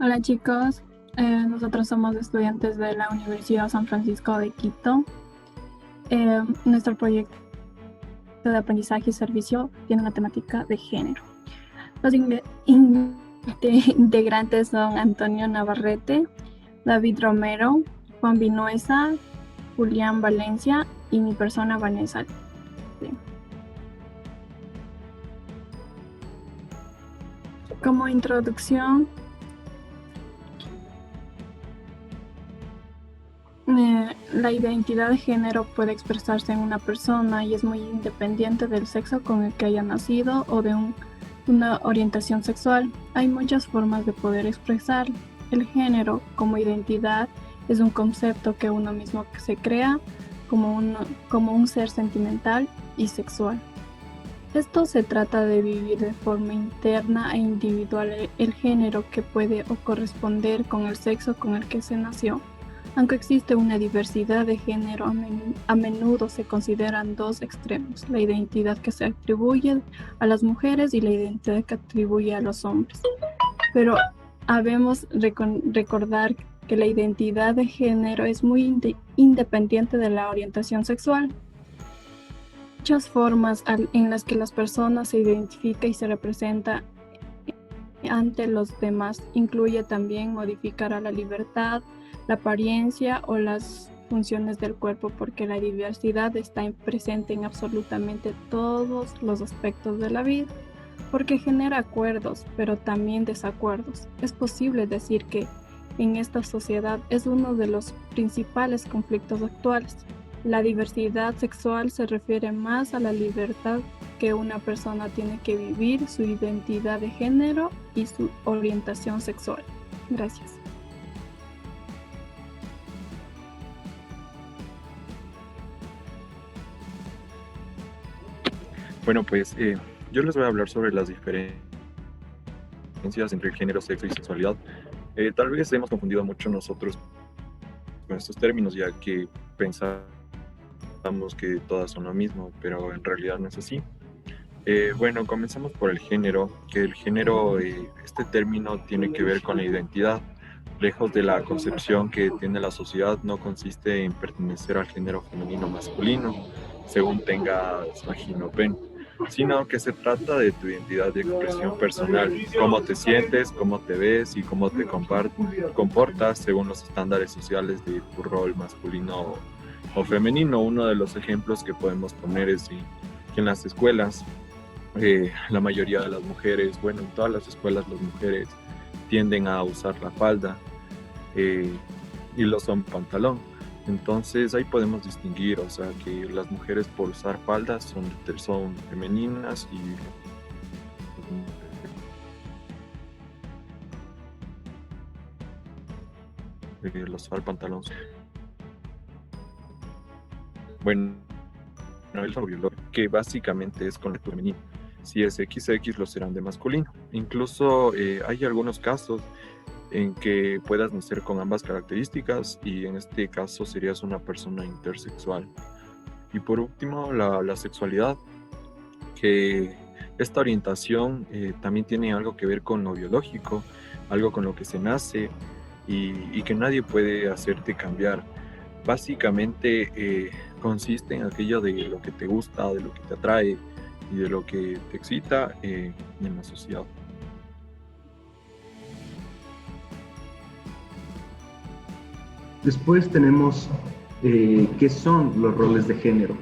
Hola chicos, nosotros somos estudiantes de la Universidad San Francisco de Quito. Nuestro proyecto de aprendizaje y servicio tiene una temática de género. Los integrantes son Antonio Navarrete, David Romero, Juan Vinuesa, Julián Valencia y mi persona Vanessa. Como introducción, la identidad de género puede expresarse en una persona y es muy independiente del sexo con el que haya nacido o de una orientación sexual. Hay muchas formas de poder expresar el género como identidad. Es un concepto que uno mismo se crea como un ser sentimental y sexual. Esto se trata de vivir de forma interna e individual el género que puede o corresponder con el sexo con el que se nació. Aunque existe una diversidad de género, a menudo se consideran dos extremos: la identidad que se atribuye a las mujeres y la identidad que atribuye a los hombres. Pero habemos recordar que la identidad de género es muy independiente de la orientación sexual. Muchas formas en las que las personas se identifica y se representa ante los demás incluye también modificar a la libertad, la apariencia o las funciones del cuerpo, porque la diversidad está presente en absolutamente todos los aspectos de la vida, porque genera acuerdos, pero también desacuerdos. Es posible decir que en esta sociedad es uno de los principales conflictos actuales. La diversidad sexual se refiere más a la libertad que una persona tiene que vivir su identidad de género y su orientación sexual. Gracias. Bueno, pues yo les voy a hablar sobre las diferencias entre el género, sexo y sexualidad. Tal vez hemos confundido mucho nosotros con estos términos, ya que pensamos que todas son lo mismo, pero en realidad no es así. Bueno, comenzamos por el género, que el género, este término tiene que ver con la identidad. Lejos de la concepción que tiene la sociedad, no consiste en pertenecer al género femenino o masculino, según tengas vagina o pene, sino que se trata de tu identidad de expresión personal, cómo te sientes, cómo te ves y cómo te comportas según los estándares sociales de tu rol masculino o femenino. Uno de los ejemplos que podemos poner es que en las escuelas, la mayoría de las mujeres, bueno, en todas las escuelas las mujeres tienden a usar la falda y los hombres pantalón. Entonces ahí podemos distinguir, o sea, que las mujeres por usar faldas son femeninas y los usar pantalón. Bueno, el biológico, que básicamente es con el femenino. Si es XX, lo serán de masculino. Incluso hay algunos casos en que puedas nacer con ambas características y en este caso serías una persona intersexual. Y por último, la sexualidad, que esta orientación también tiene algo que ver con lo biológico, algo con lo que se nace y que nadie puede hacerte cambiar. Básicamente consiste en aquello de lo que te gusta, de lo que te atrae y de lo que te excita en la sociedad. Después tenemos qué son los roles de género.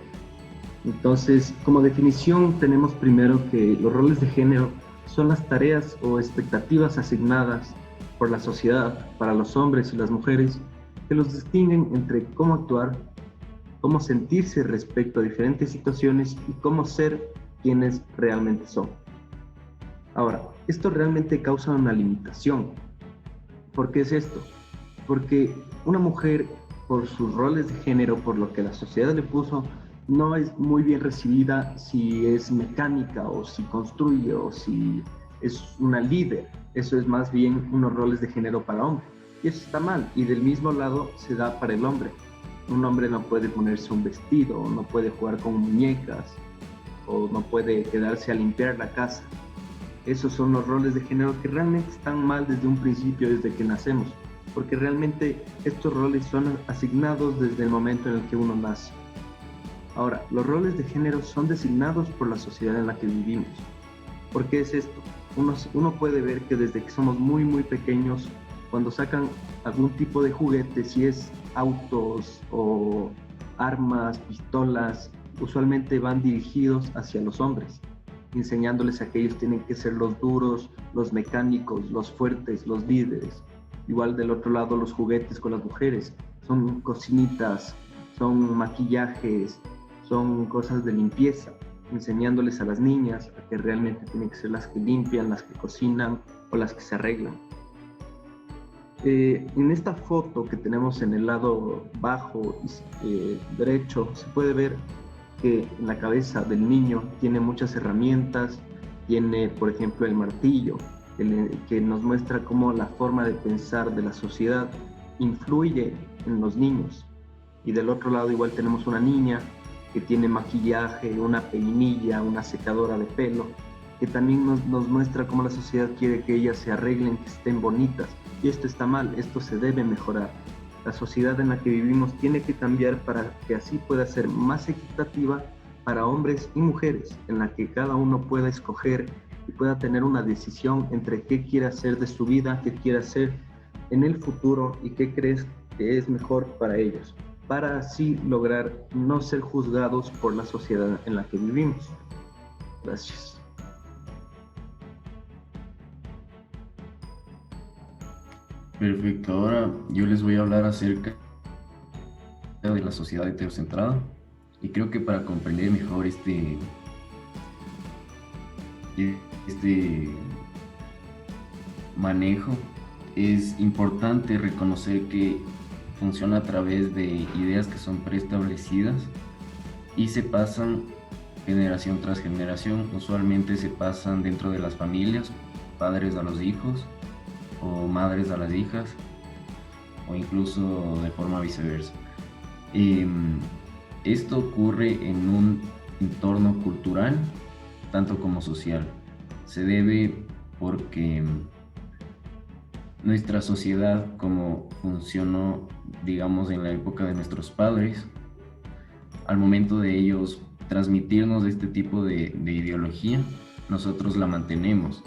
Entonces, como definición, tenemos primero que los roles de género son las tareas o expectativas asignadas por la sociedad para los hombres y las mujeres que los distinguen entre cómo actuar, cómo sentirse respecto a diferentes situaciones y cómo ser quienes realmente son. Ahora, esto realmente causa una limitación. ¿Por qué es esto? Porque una mujer, por sus roles de género, por lo que la sociedad le puso, no es muy bien recibida si es mecánica o si construye o si es una líder. Eso es más bien unos roles de género para hombre. Y eso está mal. Y del mismo lado se da para el hombre. Un hombre no puede ponerse un vestido, no puede jugar con muñecas, o no puede quedarse a limpiar la casa. Esos son los roles de género que realmente están mal desde un principio, desde que nacemos, porque realmente estos roles son asignados desde el momento en el que uno nace. Ahora, los roles de género son designados por la sociedad en la que vivimos. ¿Por qué es esto? Uno puede ver que desde que somos muy, muy pequeños, cuando sacan algún tipo de juguete, si es autos o armas, pistolas, usualmente van dirigidos hacia los hombres, enseñándoles a que ellos tienen que ser los duros, los mecánicos, los fuertes, los líderes. Igual del otro lado los juguetes con las mujeres, son cocinitas, son maquillajes, son cosas de limpieza, enseñándoles a las niñas a que realmente tienen que ser las que limpian, las que cocinan o las que se arreglan. En esta foto que tenemos en el lado bajo derecho se puede ver que en la cabeza del niño tiene muchas herramientas, tiene por ejemplo el martillo, que nos muestra cómo la forma de pensar de la sociedad influye en los niños. Y del otro lado igual tenemos una niña que tiene maquillaje, una peinilla, una secadora de pelo, que también nos muestra cómo la sociedad quiere que ellas se arreglen, que estén bonitas. Y esto está mal, esto se debe mejorar. La sociedad en la que vivimos tiene que cambiar para que así pueda ser más equitativa para hombres y mujeres, en la que cada uno pueda escoger y pueda tener una decisión entre qué quiere hacer de su vida, qué quiere hacer en el futuro y qué crees que es mejor para ellos, para así lograr no ser juzgados por la sociedad en la que vivimos. Gracias. Perfecto, ahora yo les voy a hablar acerca de la sociedad heterocentrada y creo que para comprender mejor este manejo es importante reconocer que funciona a través de ideas que son preestablecidas y se pasan generación tras generación. Usualmente se pasan dentro de las familias, padres a los hijos o madres a las hijas, o incluso de forma viceversa. Esto ocurre en un entorno cultural, tanto como social. Se debe porque nuestra sociedad, como funcionó, digamos, en la época de nuestros padres, al momento de ellos transmitirnos este tipo de ideología, nosotros la mantenemos.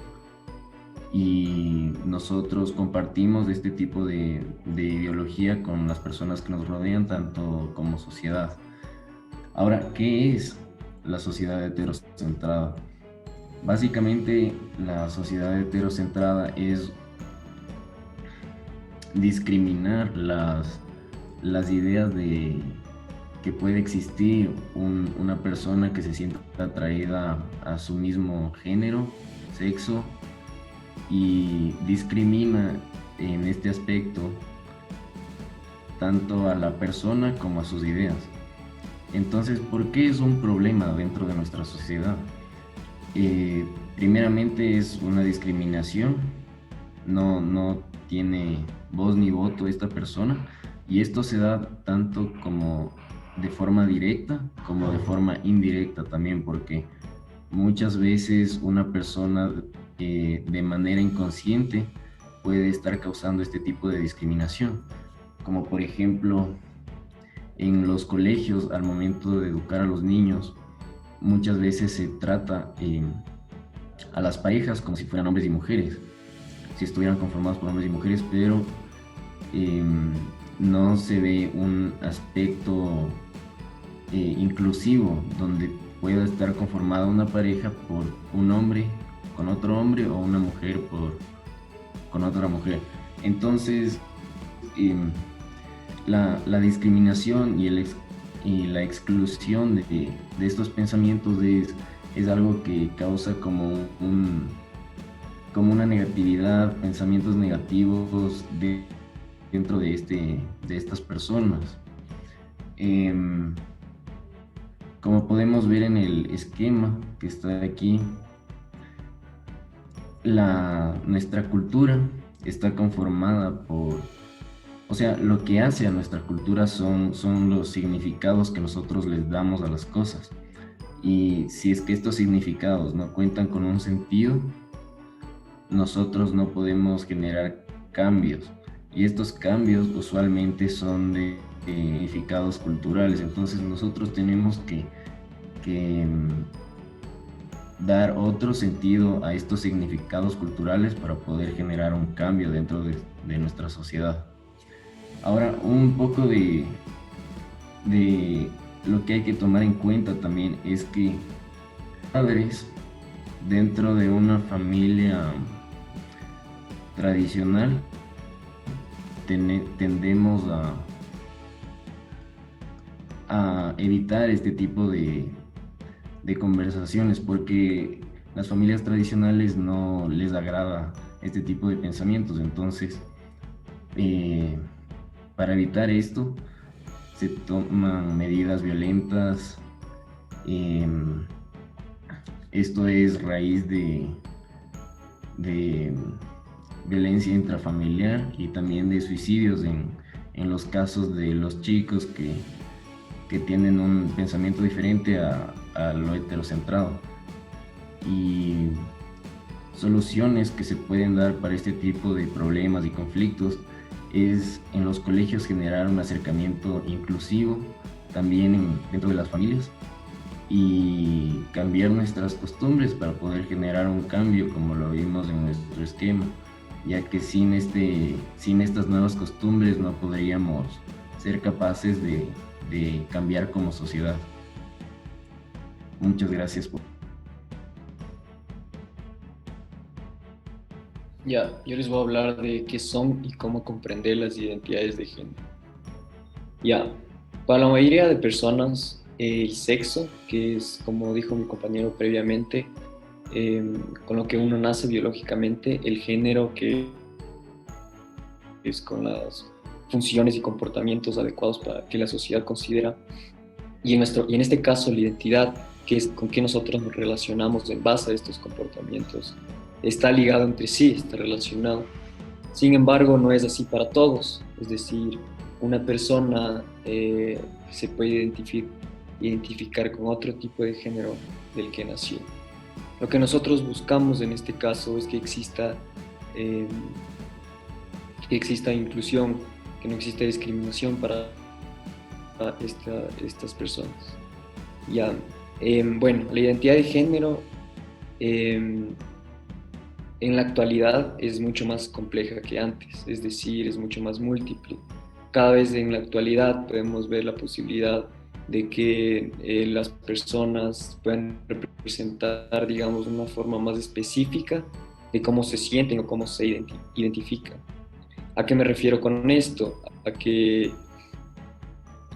Y nosotros compartimos este tipo de ideología con las personas que nos rodean, tanto como sociedad. Ahora, ¿qué es la sociedad heterocentrada? Básicamente, la sociedad heterocentrada es discriminar las ideas de que puede existir una persona que se sienta atraída a su mismo género, sexo, y discrimina en este aspecto tanto a la persona como a sus ideas. Entonces, ¿por qué es un problema dentro de nuestra sociedad? Primeramente es una discriminación, no tiene voz ni voto esta persona, y esto se da tanto como de forma directa como de forma indirecta también, porque muchas veces una persona de manera inconsciente puede estar causando este tipo de discriminación, como por ejemplo en los colegios al momento de educar a los niños. Muchas veces se trata a las parejas como si fueran hombres y mujeres, si estuvieran conformados por hombres y mujeres, pero no se ve un aspecto inclusivo donde pueda estar conformada una pareja por un hombre con otro hombre o una mujer con otra mujer. Entonces, la discriminación y la exclusión de estos pensamientos es algo que causa como una negatividad, pensamientos negativos dentro de estas personas. Como podemos ver en el esquema que está aquí, nuestra cultura está conformada o sea, lo que hace a nuestra cultura son los significados que nosotros les damos a las cosas. Y si es que estos significados no cuentan con un sentido, nosotros no podemos generar cambios. Y estos cambios usualmente son de significados culturales. Entonces nosotros tenemos que dar otro sentido a estos significados culturales para poder generar un cambio dentro de nuestra sociedad. Ahora, un poco de lo que hay que tomar en cuenta también es que padres dentro de una familia tradicional tendemos a evitar este tipo de conversaciones porque las familias tradicionales no les agrada este tipo de pensamientos. Entonces, para evitar esto, se toman medidas violentas. Esto es raíz de violencia intrafamiliar y también de suicidios en los casos de los chicos que tienen un pensamiento diferente a lo heterocentrado. Y soluciones que se pueden dar para este tipo de problemas y conflictos es en los colegios generar un acercamiento inclusivo también dentro de las familias y cambiar nuestras costumbres para poder generar un cambio como lo vimos en nuestro esquema, ya que sin estas nuevas costumbres no podríamos ser capaces de cambiar como sociedad. Muchas gracias. Ya, yo les voy a hablar de qué son y cómo comprender las identidades de género. Ya, para la mayoría de personas, el sexo, que es, como dijo mi compañero previamente, con lo que uno nace biológicamente, el género, que es con las funciones y comportamientos adecuados para que la sociedad considera, y en este caso la identidad, que es con que nosotros nos relacionamos en base a estos comportamientos, está ligado entre sí, está relacionado. Sin embargo, no es así para todos, es decir, una persona se puede identificar con otro tipo de género del que nació. Lo que nosotros buscamos en este caso es que exista inclusión, que no exista discriminación para estas personas. Ya, bueno, la identidad de género en la actualidad es mucho más compleja que antes, es decir, es mucho más múltiple. Cada vez en la actualidad podemos ver la posibilidad de que las personas puedan representar, digamos, una forma más específica de cómo se sienten o cómo se identifican. ¿A qué me refiero con esto? A que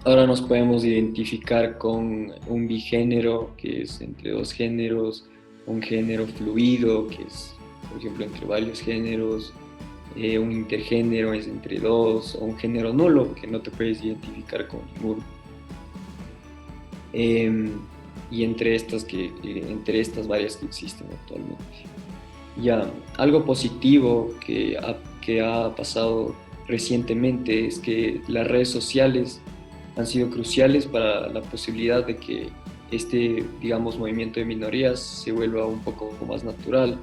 ahora nos podemos identificar con un bigénero, que es entre dos géneros, un género fluido, que es, por ejemplo, entre varios géneros, un intergénero es entre dos, o un género nulo, que no te puedes identificar con ninguno. Y entre estas varias que existen actualmente. Ya, algo positivo que ha pasado recientemente es que las redes sociales han sido cruciales para la posibilidad de que digamos, movimiento de minorías se vuelva un poco más natural.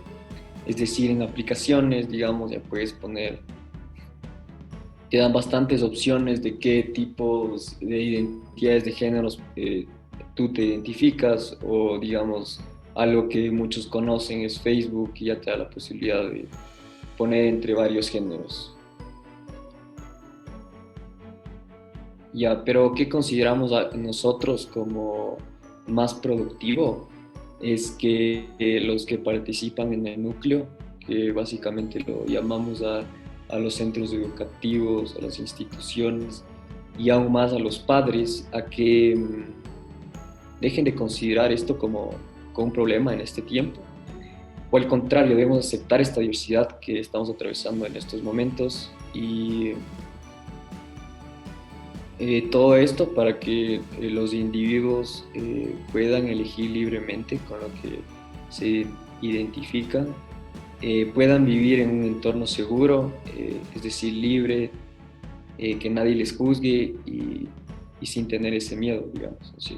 Es decir, en aplicaciones, digamos, ya puedes te dan bastantes opciones de qué tipos de identidades de géneros tú te identificas, o digamos, algo que muchos conocen es Facebook, y ya te da la posibilidad de poner entre varios géneros. Ya, pero ¿qué consideramos nosotros como más productivo? Es que los que participan en el núcleo, que básicamente lo llamamos a los centros educativos, a las instituciones y aún más a los padres, a que dejen de considerar esto como un problema en este tiempo. O al contrario, debemos aceptar esta diversidad que estamos atravesando en estos momentos, y todo esto para que los individuos puedan elegir libremente con lo que se identifican, puedan vivir en un entorno seguro, es decir, libre, que nadie les juzgue y sin tener ese miedo, digamos, así.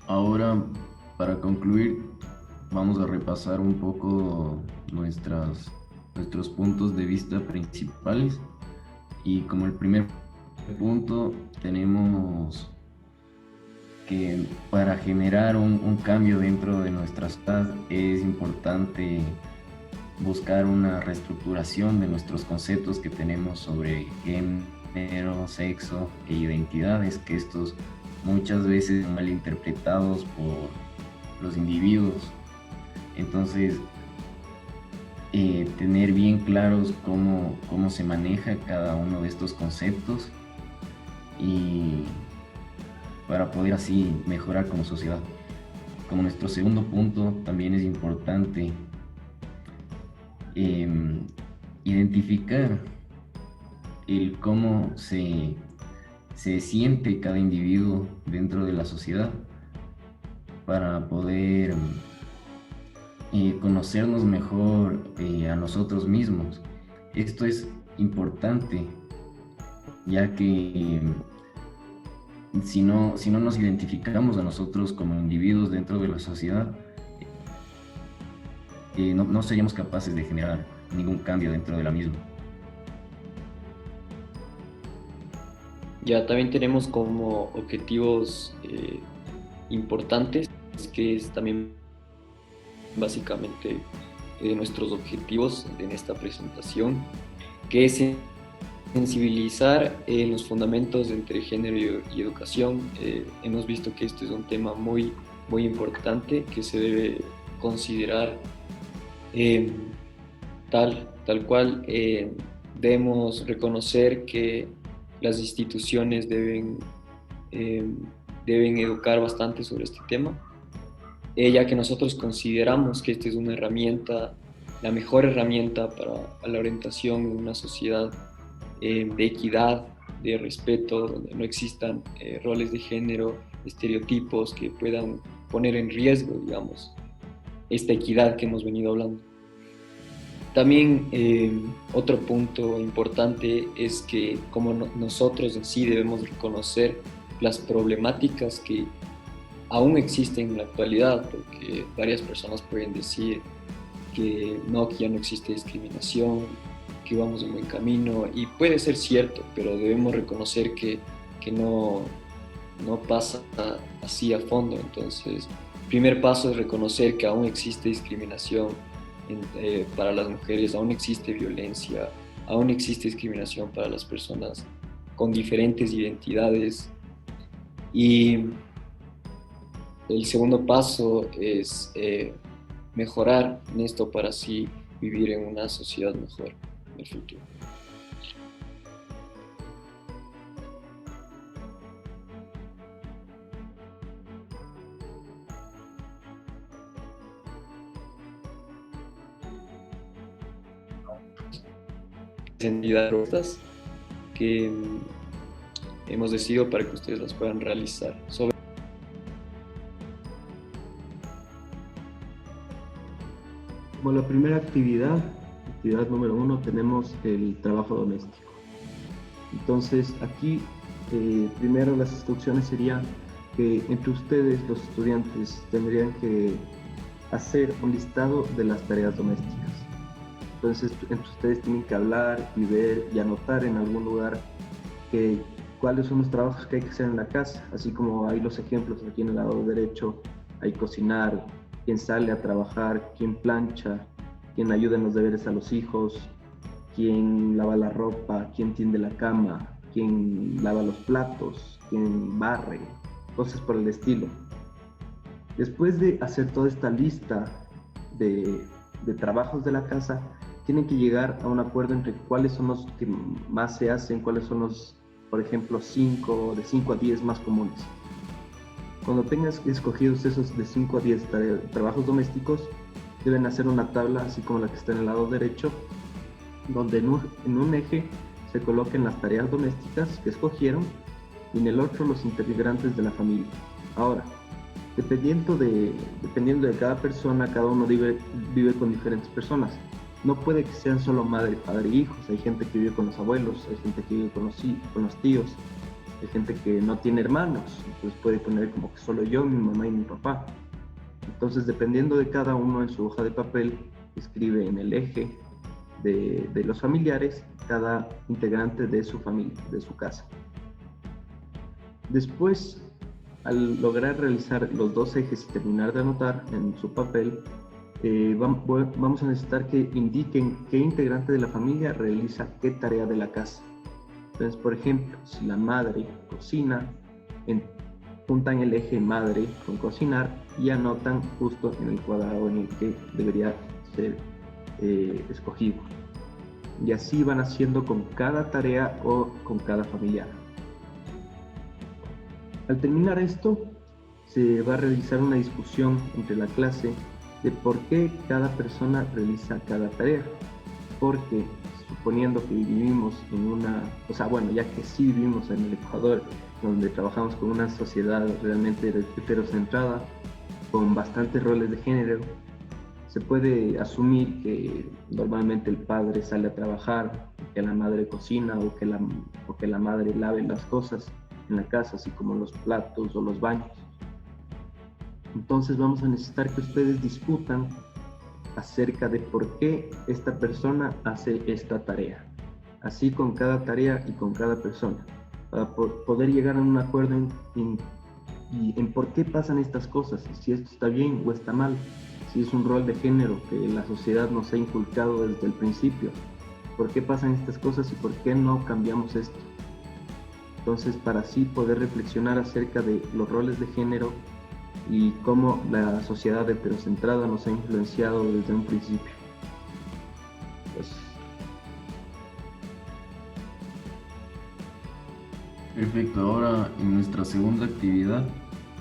Ahora, para concluir, vamos a repasar un poco nuestros puntos de vista principales. Y como el primer punto, tenemos que para generar un cambio dentro de nuestra sociedad es importante buscar una reestructuración de nuestros conceptos que tenemos sobre género, sexo e identidades, que estos muchas veces son malinterpretados por los individuos. Entonces, tener bien claros cómo se maneja cada uno de estos conceptos y para poder así mejorar como sociedad. Como nuestro segundo punto, también es importante identificar el cómo se siente cada individuo dentro de la sociedad para poder conocernos mejor a nosotros mismos. Esto es importante, ya que si no nos identificamos a nosotros como individuos dentro de la sociedad, no seríamos capaces de generar ningún cambio dentro de la misma. Ya también tenemos como objetivos importantes, que es también básicamente nuestros objetivos en esta presentación, que es sensibilizar los fundamentos entre género y educación. Hemos visto que este es un tema muy, muy importante que se debe considerar tal cual. Debemos reconocer que las instituciones deben educar bastante sobre este tema, ya que nosotros consideramos que esta es una herramienta, la mejor herramienta para la orientación en una sociedad de equidad, de respeto, donde no existan roles de género, estereotipos que puedan poner en riesgo, digamos, esta equidad que hemos venido hablando. También otro punto importante es que como nosotros en sí debemos reconocer las problemáticas que aún existen en la actualidad, porque varias personas pueden decir que ya no existe discriminación, que vamos en buen camino, y puede ser cierto, pero debemos reconocer que no pasa así a fondo. Entonces, el primer paso es reconocer que aún existe discriminación para las mujeres, aún existe violencia, aún existe discriminación para las personas con diferentes identidades. Y el segundo paso es mejorar en esto para así vivir en una sociedad mejor en el futuro. Entidades que hemos decidido para que ustedes las puedan realizar. Como la primera actividad número 1, tenemos el trabajo doméstico. Entonces aquí primero las instrucciones serían que entre ustedes, los estudiantes, tendrían que hacer un listado de las tareas domésticas. Entonces, entre ustedes tienen que hablar y ver y anotar en algún lugar cuáles son los trabajos que hay que hacer en la casa, así como hay los ejemplos aquí en el lado derecho. Hay cocinar, quién sale a trabajar, quién plancha, quién ayuda en los deberes a los hijos, quién lava la ropa, quién tiende la cama, quién lava los platos, quién barre, cosas por el estilo. Después de hacer toda esta lista de trabajos de la casa, tienen que llegar a un acuerdo entre cuáles son los que más se hacen, cuáles son los, por ejemplo, de 5 a 10 más comunes. Cuando tengas escogidos esos de 5 a 10 trabajos domésticos, deben hacer una tabla, así como la que está en el lado derecho, donde en un eje se coloquen las tareas domésticas que escogieron y en el otro los integrantes de la familia. Ahora, dependiendo de cada persona, cada uno vive con diferentes personas. No puede que sean solo madre, padre e hijos. Hay gente que vive con los abuelos, hay gente que vive con los tíos. Hay gente que no tiene hermanos, entonces puede poner como que solo yo, mi mamá y mi papá. Entonces, dependiendo de cada uno en su hoja de papel, escribe en el eje de los familiares cada integrante de su familia, de su casa. Después, al lograr realizar los dos ejes y terminar de anotar en su papel, vamos a necesitar que indiquen qué integrante de la familia realiza qué tarea de la casa. Entonces, por ejemplo, si la madre cocina, juntan el eje madre con cocinar y anotan justo en el cuadrado en el que debería ser escogido. Y así van haciendo con cada tarea o con cada familiar. Al terminar esto, se va a realizar una discusión entre la clase de por qué cada persona realiza cada tarea. Porque suponiendo que vivimos en una, ya que sí vivimos en el Ecuador, donde trabajamos con una sociedad realmente heterocentrada, con bastantes roles de género, se puede asumir que normalmente el padre sale a trabajar, que la madre cocina o que la madre lave las cosas en la casa, así como los platos o los baños. Entonces vamos a necesitar que ustedes discutan acerca de por qué esta persona hace esta tarea. Así con cada tarea y con cada persona, para poder llegar a un acuerdo en por qué pasan estas cosas, si esto está bien o está mal, si es un rol de género que la sociedad nos ha inculcado desde el principio, por qué pasan estas cosas y por qué no cambiamos esto. Entonces, para así poder reflexionar acerca de los roles de género y cómo la sociedad heterocentrada nos ha influenciado desde un principio. Perfecto, ahora en nuestra segunda actividad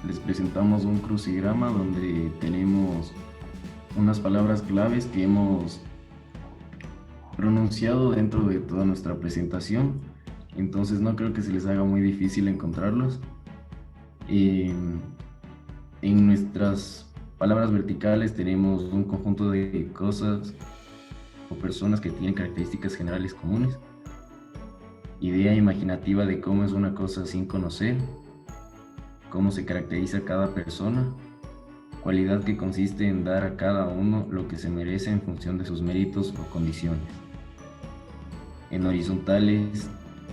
les presentamos un crucigrama donde tenemos unas palabras claves que hemos pronunciado dentro de toda nuestra presentación, entonces no creo que se les haga muy difícil encontrarlos. En nuestras palabras verticales tenemos un conjunto de cosas o personas que tienen características generales comunes, idea imaginativa de cómo es una cosa sin conocer, cómo se caracteriza cada persona, cualidad que consiste en dar a cada uno lo que se merece en función de sus méritos o condiciones. En horizontales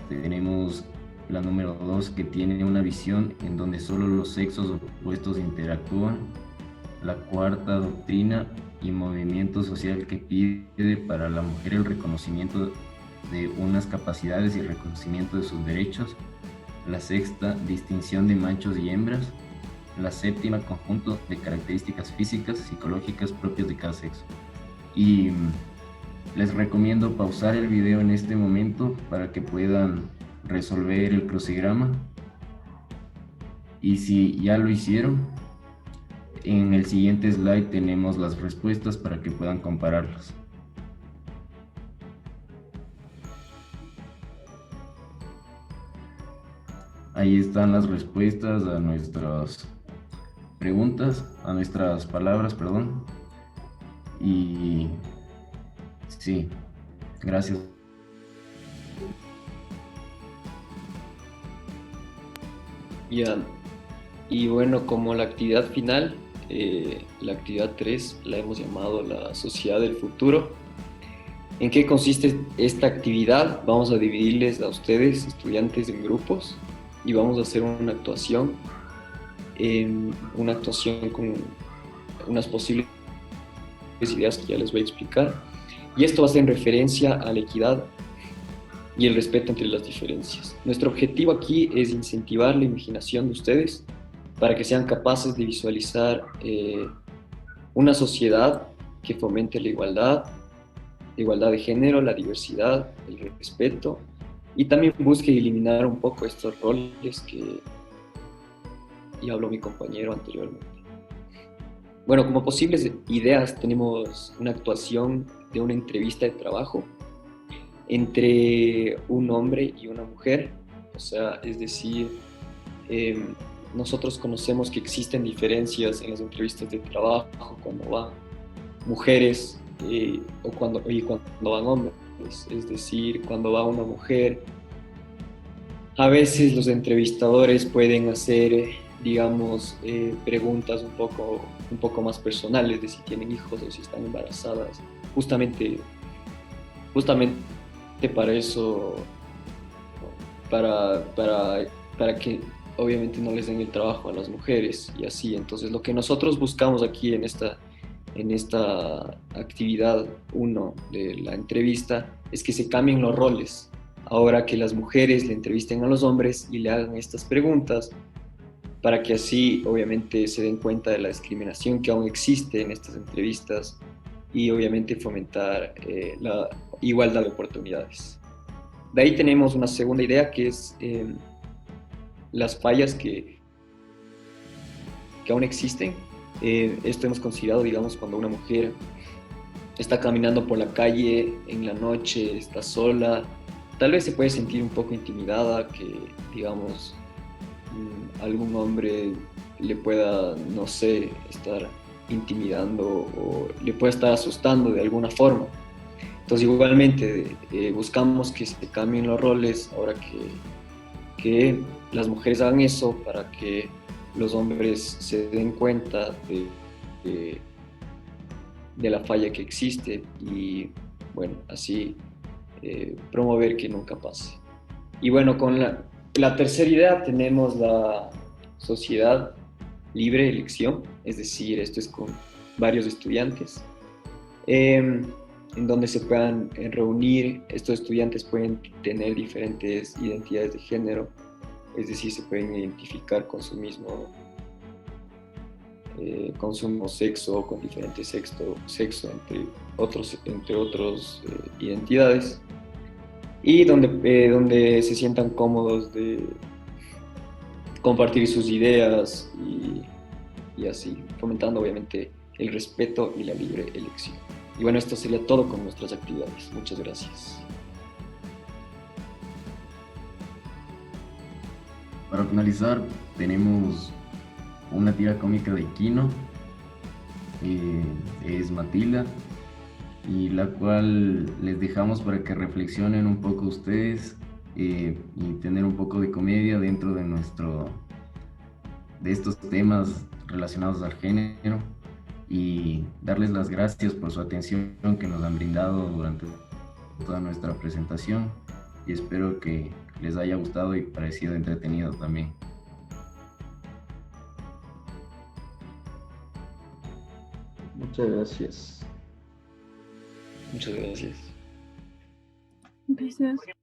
tenemos la número 2, que tiene una visión en donde solo los sexos opuestos interactúan. La cuarta, doctrina y movimiento social que pide para la mujer el reconocimiento de unas capacidades y reconocimiento de sus derechos. La sexta, distinción de machos y hembras. La séptima, conjunto de características físicas, psicológicas propias de cada sexo. Y les recomiendo pausar el video en este momento para que puedan resolver el crucigrama, y si ya lo hicieron, en el siguiente slide tenemos las respuestas para que puedan compararlas. Ahí están las respuestas a nuestras preguntas, a nuestras palabras, perdón. Y sí, gracias. Ya, y bueno, como la actividad final, la actividad 3 la hemos llamado la sociedad del futuro. ¿En qué consiste esta actividad? Vamos a dividirles a ustedes, estudiantes, en grupos y vamos a hacer una actuación con unas posibles ideas que ya les voy a explicar. Y esto va a ser en referencia a la equidad y el respeto entre las diferencias. Nuestro objetivo aquí es incentivar la imaginación de ustedes para que sean capaces de visualizar una sociedad que fomente la igualdad de género, la diversidad, el respeto, y también busque eliminar un poco estos roles que ya habló mi compañero anteriormente. Bueno, como posibles ideas tenemos una actuación de una entrevista de trabajo entre un hombre y una mujer, o sea, es decir, nosotros conocemos que existen diferencias en las entrevistas de trabajo cuando van mujeres o cuando van hombres, es decir, cuando va una mujer a veces los entrevistadores pueden hacer, digamos, preguntas un poco más personales de si tienen hijos o si están embarazadas. Justamente, justamente para eso, para, para, para que obviamente no les den el trabajo a las mujeres y así. Entonces, lo que nosotros buscamos aquí en esta actividad uno de la entrevista es que se cambien los roles. Ahora que las mujeres le entrevisten a los hombres y le hagan estas preguntas, para que así obviamente se den cuenta de la discriminación que aún existe en estas entrevistas y obviamente fomentar la igualdad de oportunidades. De ahí tenemos una segunda idea que es las fallas que aún existen. Esto hemos considerado, digamos, cuando una mujer está caminando por la calle en la noche, está sola, tal vez se puede sentir un poco intimidada, que, digamos, algún hombre le pueda, no sé, estar intimidando o le pueda estar asustando de alguna forma. Entonces, igualmente, buscamos que se cambien los roles ahora que las mujeres hagan eso para que los hombres se den cuenta de la falla que existe y, bueno, así promover que nunca pase. Y bueno, con la tercera idea tenemos la sociedad libre de elección, es decir, esto es con varios estudiantes, en donde se puedan reunir. Estos estudiantes pueden tener diferentes identidades de género, es decir, se pueden identificar con su mismo sexo, con diferente sexo entre otros identidades, y donde se sientan cómodos de compartir sus ideas y así, fomentando obviamente el respeto y la libre elección. Y bueno, esto sería todo con nuestras actividades. Muchas gracias. Para finalizar, tenemos una tira cómica de Kino, es Matilda, y la cual les dejamos para que reflexionen un poco ustedes y tener un poco de comedia dentro de estos temas relacionados al género, y darles las gracias por su atención que nos han brindado durante toda nuestra presentación, y espero que les haya gustado y parecido entretenido también. Muchas gracias. Muchas gracias. Gracias.